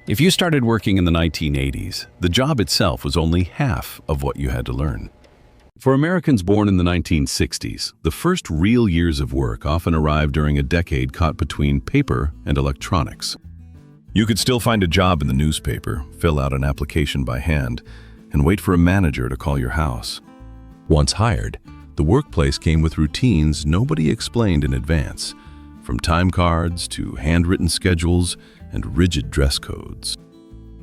If you started working in the 1980s, the job itself was only half of what you had to learn. For Americans born in the 1960s, the first real years of work often arrived during a decade caught between paper and electronics. You could still find a job in the newspaper, fill out an application by hand, and wait for a manager to call your house. Once hired, the workplace came with routines nobody explained in advance, from time cards to handwritten schedules and rigid dress codes.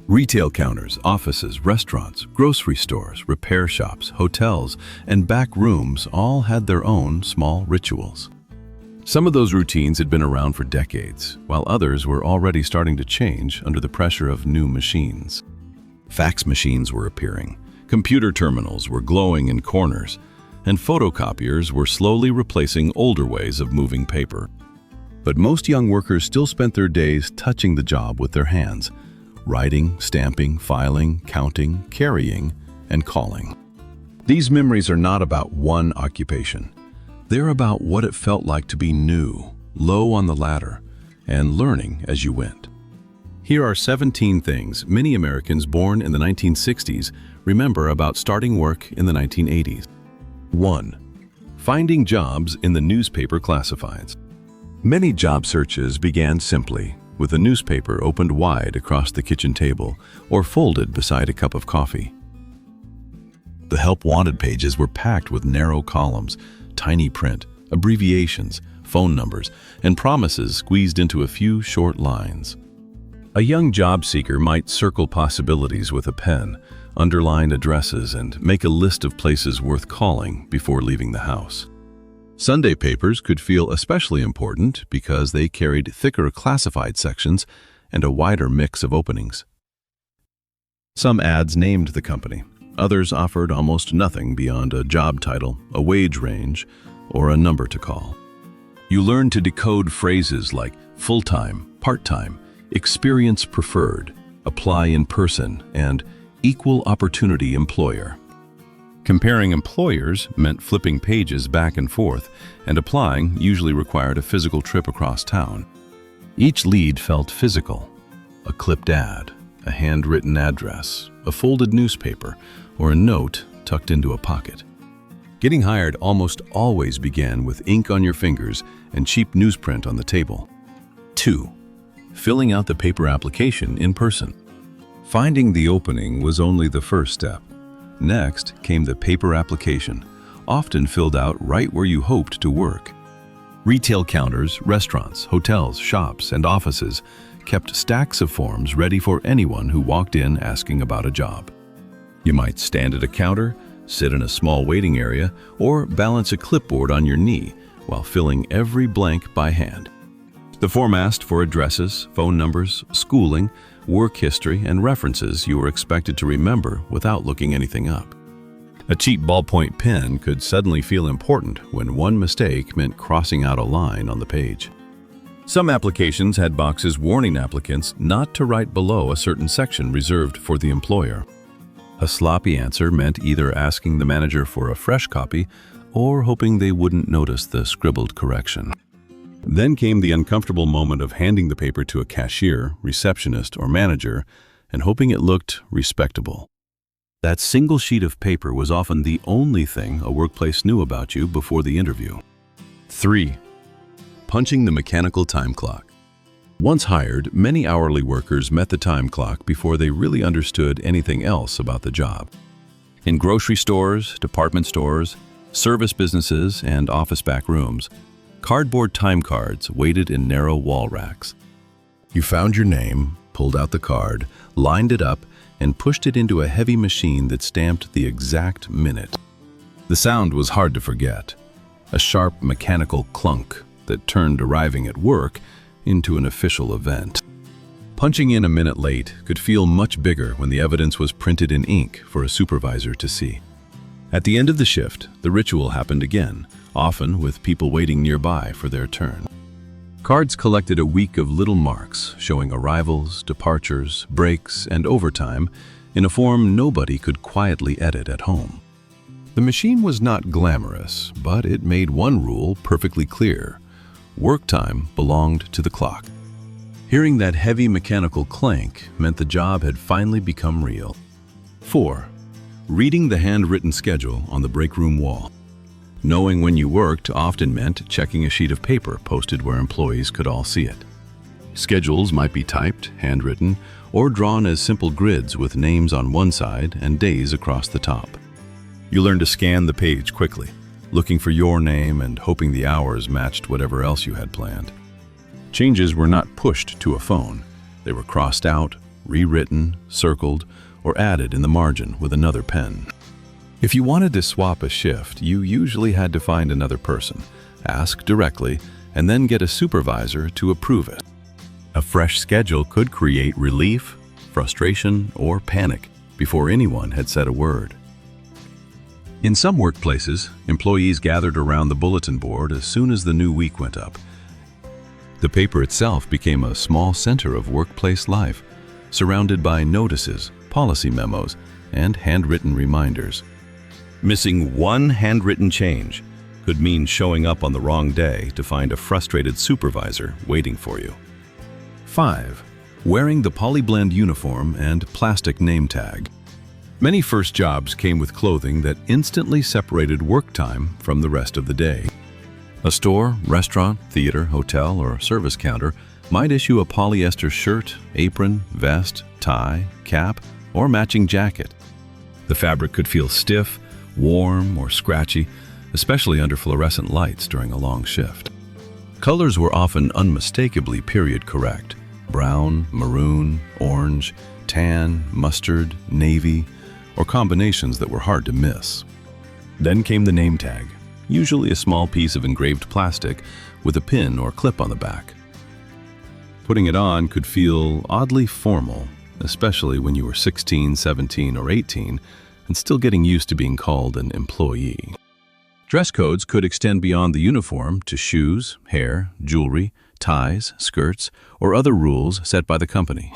Retail counters, offices, restaurants, grocery stores, repair shops, hotels, and back rooms all had their own small rituals. Some of those routines had been around for decades, while others were already starting to change under the pressure of new machines. Fax machines were appearing, computer terminals were glowing in corners, and photocopiers were slowly replacing older ways of moving paper. But most young workers still spent their days touching the job with their hands, writing, stamping, filing, counting, carrying, and calling. These memories are not about one occupation. They're about what it felt like to be new, low on the ladder, and learning as you went. Here are 17 things many Americans born in the 1960s remember about starting work in the 1980s. 1. Finding jobs in the newspaper classifieds. Many job searches began simply with a newspaper opened wide across the kitchen table or folded beside a cup of coffee. The help wanted pages were packed with narrow columns, tiny print, abbreviations, phone numbers, and promises squeezed into a few short lines. A young job seeker might circle possibilities with a pen, underline addresses, and make a list of places worth calling before leaving the house. Sunday papers could feel especially important because they carried thicker classified sections and a wider mix of openings. Some ads named the company. Others offered almost nothing beyond a job title, a wage range, or a number to call. You learned to decode phrases like full-time, part-time, experience preferred, apply in person, and equal opportunity employer. Comparing employers meant flipping pages back and forth, and applying usually required a physical trip across town. Each lead felt physical: a clipped ad, a handwritten address, a folded newspaper, or a note tucked into a pocket. Getting hired almost always began with ink on your fingers and cheap newsprint on the table. 2. Filling out the paper application in person. Finding the opening was only the first step. Next came the paper application, often filled out right where you hoped to work. Retail counters, restaurants, hotels, shops, and offices kept stacks of forms ready for anyone who walked in asking about a job. You might stand at a counter, sit in a small waiting area, or balance a clipboard on your knee while filling every blank by hand. The form asked for addresses, phone numbers, schooling, work history, and references you were expected to remember without looking anything up. A cheap ballpoint pen could suddenly feel important when one mistake meant crossing out a line on the page. Some applications had boxes warning applicants not to write below a certain section reserved for the employer. A sloppy answer meant either asking the manager for a fresh copy or hoping they wouldn't notice the scribbled correction. Then came the uncomfortable moment of handing the paper to a cashier, receptionist, or manager and hoping it looked respectable. That single sheet of paper was often the only thing a workplace knew about you before the interview. 3. Punching the mechanical time clock. Once hired, many hourly workers met the time clock before they really understood anything else about the job. In grocery stores, department stores, service businesses, and office back rooms, cardboard time cards waited in narrow wall racks. You found your name, pulled out the card, lined it up, and pushed it into a heavy machine that stamped the exact minute. The sound was hard to forget, a sharp mechanical clunk that turned arriving at work into an official event. Punching in a minute late could feel much bigger when the evidence was printed in ink for a supervisor to see. At the end of the shift, the ritual happened again, often with people waiting nearby for their turn. Cards collected a week of little marks showing arrivals, departures, breaks, and overtime in a form nobody could quietly edit at home. The machine was not glamorous, but it made one rule perfectly clear: work time belonged to the clock. Hearing that heavy mechanical clank meant the job had finally become real. 4. Reading the handwritten schedule on the break room wall. Knowing when you worked often meant checking a sheet of paper posted where employees could all see it. Schedules might be typed, handwritten, or drawn as simple grids with names on one side and days across the top. You learned to scan the page quickly, looking for your name and hoping the hours matched whatever else you had planned. Changes were not pushed to a phone. They were crossed out, rewritten, circled, or added in the margin with another pen. If you wanted to swap a shift, you usually had to find another person, ask directly, and then get a supervisor to approve it. A fresh schedule could create relief, frustration, or panic before anyone had said a word. In some workplaces, employees gathered around the bulletin board as soon as the new week went up. The paper itself became a small center of workplace life, surrounded by notices, policy memos, and handwritten reminders. Missing one handwritten change could mean showing up on the wrong day to find a frustrated supervisor waiting for you. 5. Wearing the polyblend uniform and plastic name tag. Many first jobs came with clothing that instantly separated work time from the rest of the day. A store, restaurant, theater, hotel, or service counter might issue a polyester shirt, apron, vest, tie, cap, or matching jacket. The fabric could feel stiff, warm, or scratchy, especially under fluorescent lights during a long shift. Colors were often unmistakably period correct: brown, maroon, orange, tan, mustard, navy, or combinations that were hard to miss. Then came the name tag, usually a small piece of engraved plastic with a pin or clip on the back. Putting it on could feel oddly formal, especially when you were 16, 17, or 18 and still getting used to being called an employee. Dress codes could extend beyond the uniform to shoes, hair, jewelry, ties, skirts, or other rules set by the company.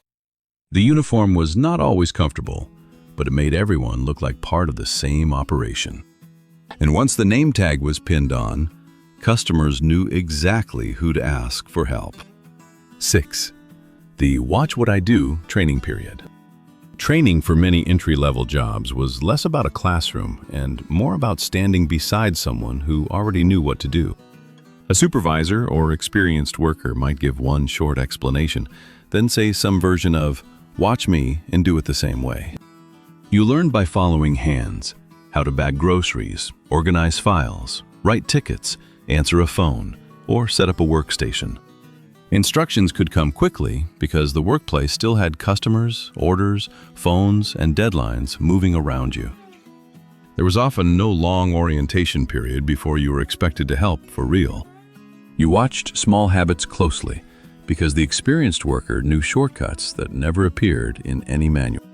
The uniform was not always comfortable, but it made everyone look like part of the same operation. And once the name tag was pinned on, customers knew exactly who to ask for help. 6. The Watch What I Do training period. Training for many entry-level jobs was less about a classroom and more about standing beside someone who already knew what to do. A supervisor or experienced worker might give one short explanation, then say some version of, "Watch me and do it the same way." You learned by following hands, how to bag groceries, organize files, write tickets, answer a phone, or set up a workstation. Instructions could come quickly because the workplace still had customers, orders, phones, and deadlines moving around you. There was often no long orientation period before you were expected to help for real. You watched small habits closely because the experienced worker knew shortcuts that never appeared in any manual.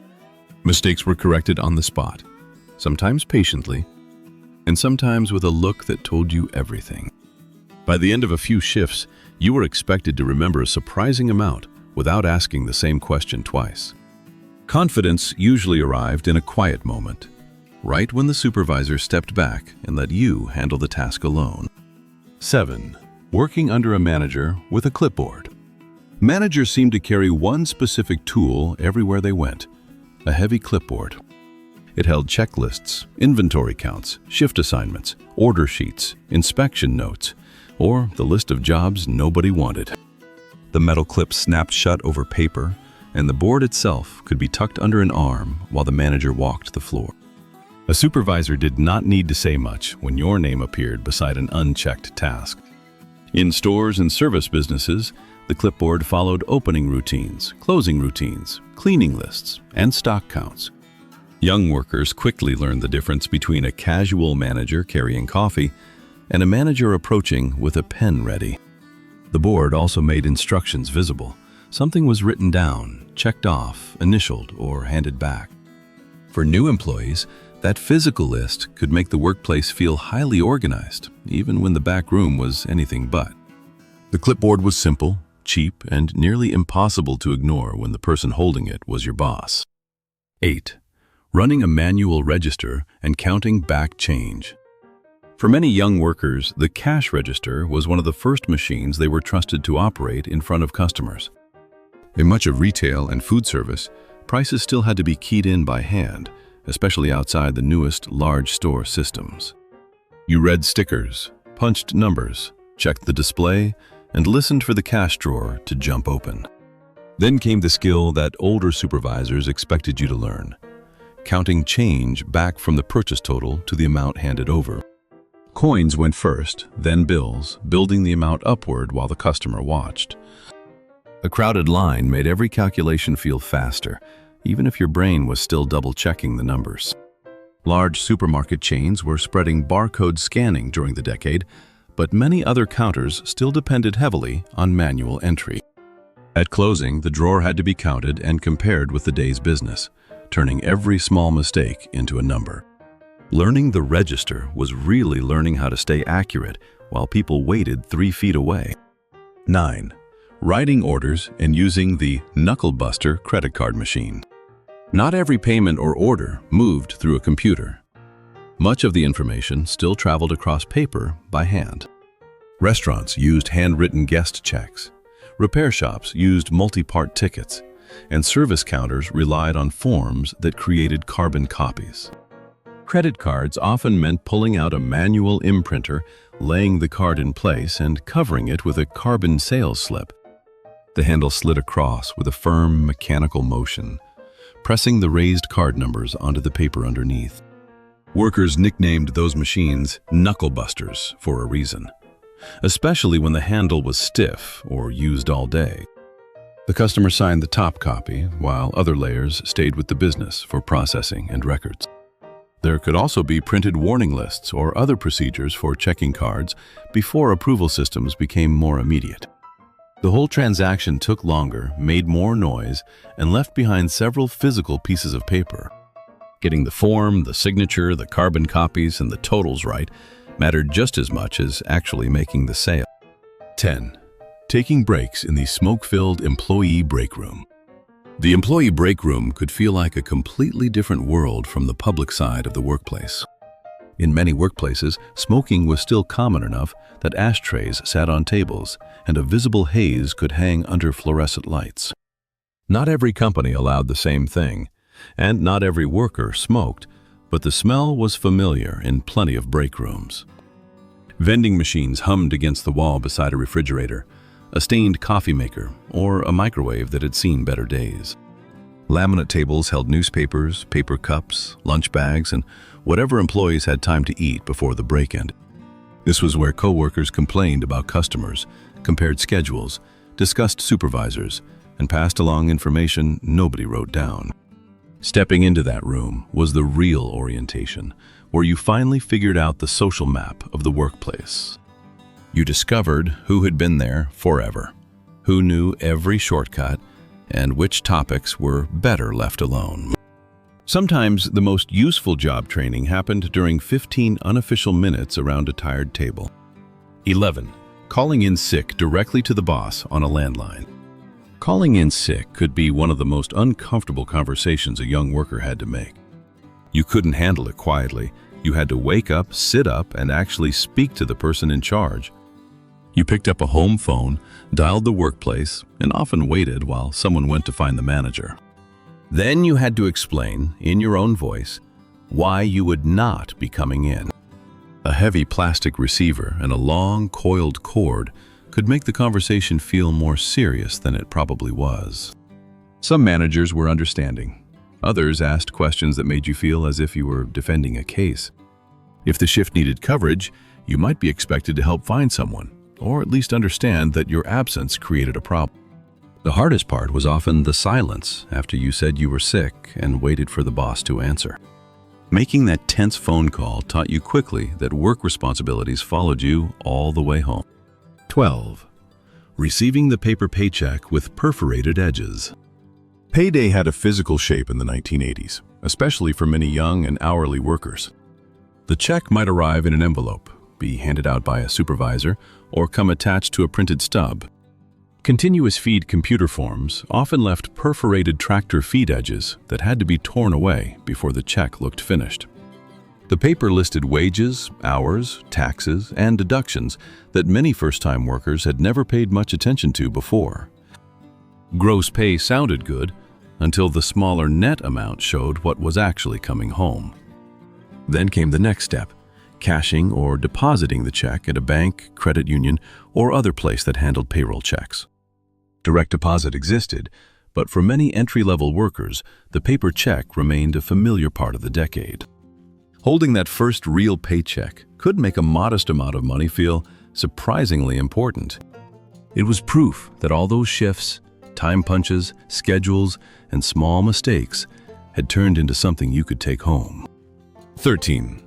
Mistakes were corrected on the spot, sometimes patiently, and sometimes with a look that told you everything. By the end of a few shifts, you were expected to remember a surprising amount without asking the same question twice. Confidence usually arrived in a quiet moment, right when the supervisor stepped back and let you handle the task alone. 7. Working under a manager with a clipboard. Managers seemed to carry one specific tool everywhere they went: a heavy clipboard. It held checklists, inventory counts, shift assignments, order sheets, inspection notes, or the list of jobs nobody wanted. The metal clip snapped shut over paper, and the board itself could be tucked under an arm while the manager walked the floor. A supervisor did not need to say much when your name appeared beside an unchecked task. In stores and service businesses, the clipboard followed opening routines, closing routines, cleaning lists, and stock counts. Young workers quickly learned the difference between a casual manager carrying coffee and a manager approaching with a pen ready. The board also made instructions visible. Something was written down, checked off, initialed, or handed back. For new employees, that physical list could make the workplace feel highly organized, even when the back room was anything but. The clipboard was simple, cheap, and nearly impossible to ignore when the person holding it was your boss. 8. Running a manual register and counting back change. For many young workers, the cash register was one of the first machines they were trusted to operate in front of customers. In much of retail and food service, prices still had to be keyed in by hand, especially outside the newest large store systems. You read stickers, punched numbers, checked the display, and listened for the cash drawer to jump open. Then came the skill that older supervisors expected you to learn: counting change back from the purchase total to the amount handed over. Coins went first, then bills, building the amount upward while the customer watched. A crowded line made every calculation feel faster, even if your brain was still double-checking the numbers. Large supermarket chains were spreading barcode scanning during the decade, but many other counters still depended heavily on manual entry. At closing, the drawer had to be counted and compared with the day's business, turning every small mistake into a number. Learning the register was really learning how to stay accurate while people waited 3 feet away. 9. Writing orders and using the knuckle-buster credit card machine. Not every payment or order moved through a computer. Much of the information still traveled across paper by hand. Restaurants used handwritten guest checks. Repair shops used multi-part tickets, and service counters relied on forms that created carbon copies. Credit cards often meant pulling out a manual imprinter, laying the card in place, and covering it with a carbon sales slip. The handle slid across with a firm mechanical motion, pressing the raised card numbers onto the paper underneath. Workers nicknamed those machines knuckle-busters for a reason, especially when the handle was stiff or used all day. The customer signed the top copy, while other layers stayed with the business for processing and records. There could also be printed warning lists or other procedures for checking cards before approval systems became more immediate. The whole transaction took longer, made more noise, and left behind several physical pieces of paper. Getting the form, the signature, the carbon copies, and the totals right mattered just as much as actually making the sale. 10. Taking breaks in the smoke-filled employee break room. The employee break room could feel like a completely different world from the public side of the workplace. In many workplaces, smoking was still common enough that ashtrays sat on tables and a visible haze could hang under fluorescent lights. Not every company allowed the same thing, and not every worker smoked, but the smell was familiar in plenty of break rooms. Vending machines hummed against the wall beside a refrigerator, a stained coffee maker, or a microwave that had seen better days. Laminate tables held newspapers, paper cups, lunch bags, and whatever employees had time to eat before the break ended. This was where coworkers complained about customers, compared schedules, discussed supervisors, and passed along information nobody wrote down. Stepping into that room was the real orientation, where you finally figured out the social map of the workplace. You discovered who had been there forever, who knew every shortcut, and which topics were better left alone. Sometimes the most useful job training happened during 15 unofficial minutes around a tired table. 11. Calling in sick directly to the boss on a landline. Calling in sick could be one of the most uncomfortable conversations a young worker had to make. You couldn't handle it quietly. You had to wake up, sit up, and actually speak to the person in charge. You picked up a home phone, dialed the workplace, and often waited while someone went to find the manager. Then you had to explain, in your own voice, why you would not be coming in. A heavy plastic receiver and a long, coiled cord could make the conversation feel more serious than it probably was. Some managers were understanding. Others asked questions that made you feel as if you were defending a case. If the shift needed coverage, you might be expected to help find someone, or at least understand that your absence created a problem. The hardest part was often the silence after you said you were sick and waited for the boss to answer. Making that tense phone call taught you quickly that work responsibilities followed you all the way home. 12. Receiving the paper paycheck with perforated edges. Payday had a physical shape in the 1980s, especially for many young and hourly workers. The check might arrive in an envelope, be handed out by a supervisor, or come attached to a printed stub. Continuous feed computer forms often left perforated tractor feed edges that had to be torn away before the check looked finished. The paper listed wages, hours, taxes, and deductions that many first-time workers had never paid much attention to before. Gross pay sounded good until the smaller net amount showed what was actually coming home. Then came the next step, cashing or depositing the check at a bank, credit union, or other place that handled payroll checks. Direct deposit existed, but for many entry-level workers, the paper check remained a familiar part of the decade. Holding that first real paycheck could make a modest amount of money feel surprisingly important. It was proof that all those shifts, time punches, schedules, and small mistakes had turned into something you could take home. 13.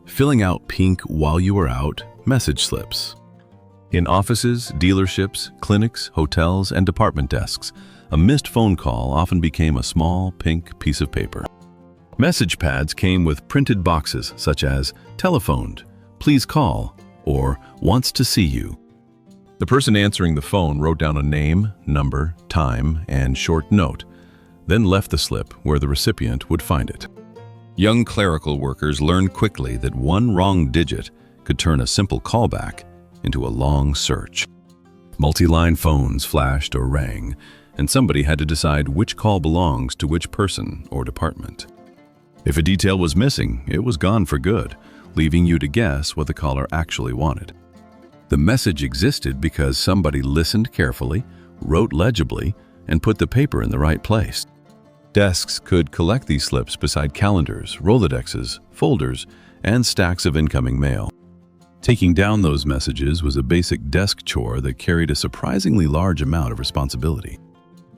Filling out pink while you were out message slips. In offices, dealerships, clinics, hotels, and department desks, a missed phone call often became a small pink piece of paper. Message pads came with printed boxes such as telephoned, please call, or wants to see you. The person answering the phone wrote down a name, number, time, and short note, then left the slip where the recipient would find it. Young clerical workers learned quickly that one wrong digit could turn a simple callback into a long search. Multi-line phones flashed or rang, and somebody had to decide which call belongs to which person or department. If a detail was missing, it was gone for good, leaving you to guess what the caller actually wanted. The message existed because somebody listened carefully, wrote legibly, and put the paper in the right place. Desks could collect these slips beside calendars, Rolodexes, folders, and stacks of incoming mail. Taking down those messages was a basic desk chore that carried a surprisingly large amount of responsibility.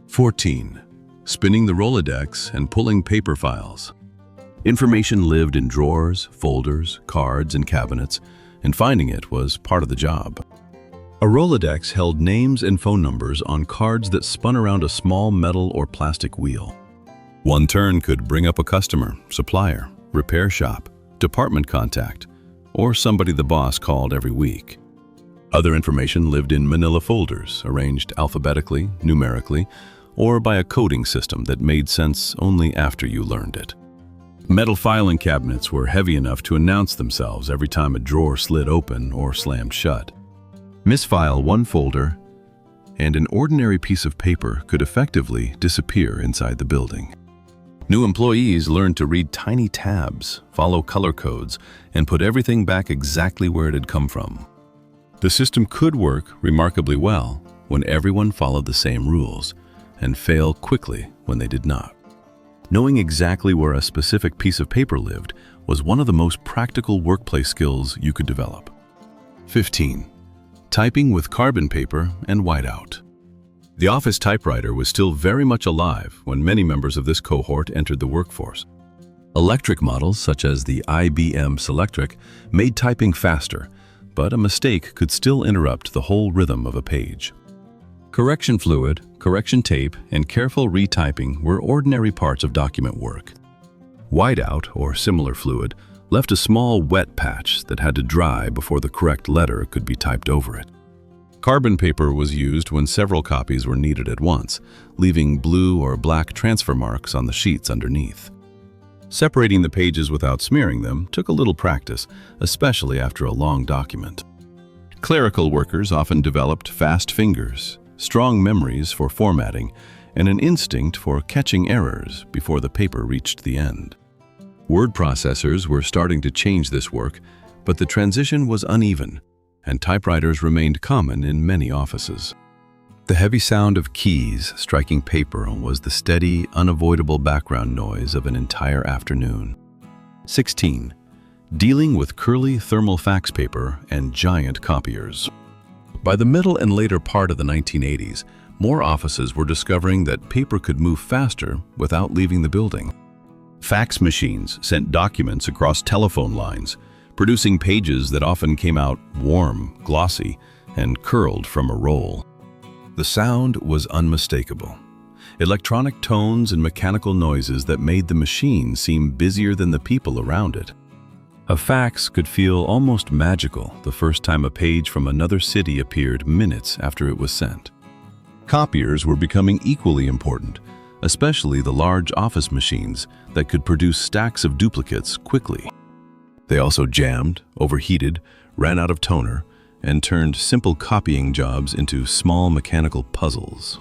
14. Spinning the Rolodex and pulling paper files. Information lived in drawers, folders, cards, and cabinets, and finding it was part of the job. A Rolodex held names and phone numbers on cards that spun around a small metal or plastic wheel. One turn could bring up a customer, supplier, repair shop, department contact, or somebody the boss called every week. Other information lived in manila folders, arranged alphabetically, numerically, or by a coding system that made sense only after you learned it. Metal filing cabinets were heavy enough to announce themselves every time a drawer slid open or slammed shut. Misfile one folder, and an ordinary piece of paper could effectively disappear inside the building. New employees learned to read tiny tabs, follow color codes, and put everything back exactly where it had come from. The system could work remarkably well when everyone followed the same rules, and fail quickly when they did not. Knowing exactly where a specific piece of paper lived was one of the most practical workplace skills you could develop. 15. Typing with carbon paper and whiteout. The office typewriter was still very much alive when many members of this cohort entered the workforce. Electric models, such as the IBM Selectric, made typing faster, but a mistake could still interrupt the whole rhythm of a page. Correction fluid, correction tape, and careful retyping were ordinary parts of document work. Whiteout, or similar fluid, left a small wet patch that had to dry before the correct letter could be typed over it. Carbon paper was used when several copies were needed at once, leaving blue or black transfer marks on the sheets underneath. Separating the pages without smearing them took a little practice, especially after a long document. Clerical workers often developed fast fingers, strong memories for formatting, and an instinct for catching errors before the paper reached the end. Word processors were starting to change this work, but the transition was uneven, and typewriters remained common in many offices. The heavy sound of keys striking paper was the steady, unavoidable background noise of an entire afternoon. 16. Dealing with curly thermal fax paper and giant copiers. By the middle and later part of the 1980s, more offices were discovering that paper could move faster without leaving the building. Fax machines sent documents across telephone lines, producing pages that often came out warm, glossy, and curled from a roll. The sound was unmistakable. Electronic tones and mechanical noises that made the machine seem busier than the people around it. A fax could feel almost magical the first time a page from another city appeared minutes after it was sent. Copiers were becoming equally important, especially the large office machines that could produce stacks of duplicates quickly. They also jammed, overheated, ran out of toner, and turned simple copying jobs into small mechanical puzzles.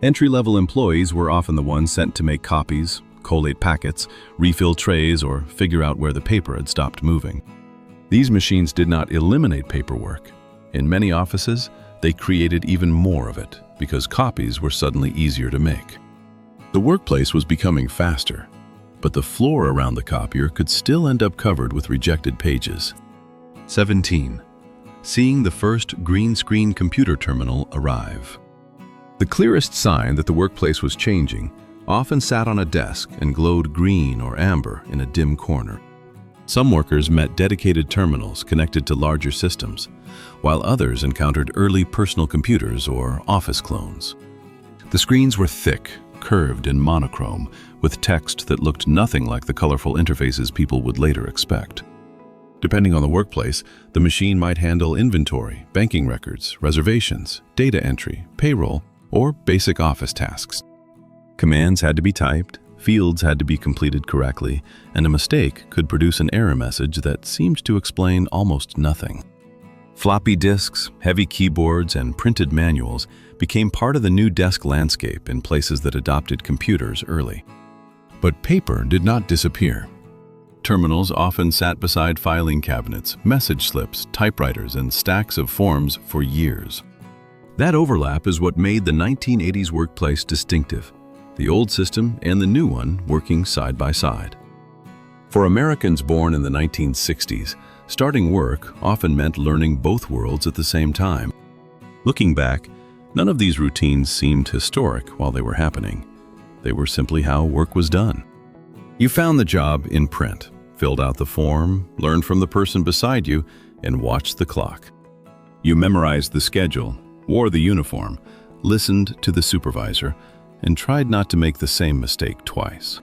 Entry-level employees were often the ones sent to make copies, collate packets, refill trays, or figure out where the paper had stopped moving. These machines did not eliminate paperwork. In many offices, they created even more of it because copies were suddenly easier to make. The workplace was becoming faster, but the floor around the copier could still end up covered with rejected pages. 17. Seeing the first green screen computer terminal arrive. The clearest sign that the workplace was changing often sat on a desk and glowed green or amber in a dim corner. Some workers met dedicated terminals connected to larger systems, while others encountered early personal computers or office clones. The screens were thick, curved and monochrome, with text that looked nothing like the colorful interfaces people would later expect. Depending on the workplace, the machine might handle inventory, banking records, reservations, data entry, payroll, or basic office tasks. Commands had to be typed, fields had to be completed correctly, and a mistake could produce an error message that seemed to explain almost nothing. Floppy disks, heavy keyboards, and printed manuals became part of the new desk landscape in places that adopted computers early. But paper did not disappear. Terminals often sat beside filing cabinets, message slips, typewriters, and stacks of forms for years. That overlap is what made the 1980s workplace distinctive, the old system and the new one working side by side. For Americans born in the 1960s, starting work often meant learning both worlds at the same time. Looking back, none of these routines seemed historic while they were happening. They were simply how work was done. You found the job in print, filled out the form, learned from the person beside you, and watched the clock. You memorized the schedule, wore the uniform, listened to the supervisor, and tried not to make the same mistake twice.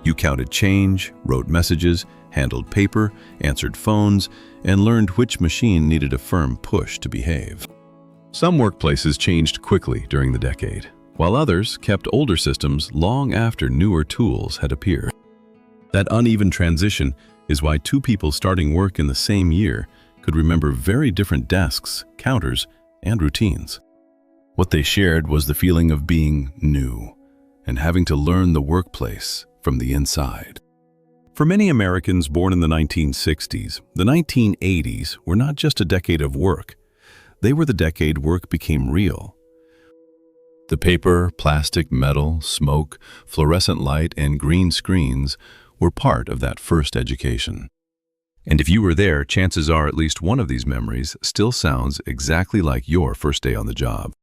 You counted change, wrote messages, handled paper, answered phones, and learned which machine needed a firm push to behave. Some workplaces changed quickly during the decade, while others kept older systems long after newer tools had appeared. That uneven transition is why two people starting work in the same year could remember very different desks, counters, and routines. What they shared was the feeling of being new and having to learn the workplace from the inside. For many Americans born in the 1960s, the 1980s were not just a decade of work. They were the decade work became real. The paper, plastic, metal, smoke, fluorescent light, and green screens were part of that first education. And if you were there, chances are at least one of these memories still sounds exactly like your first day on the job.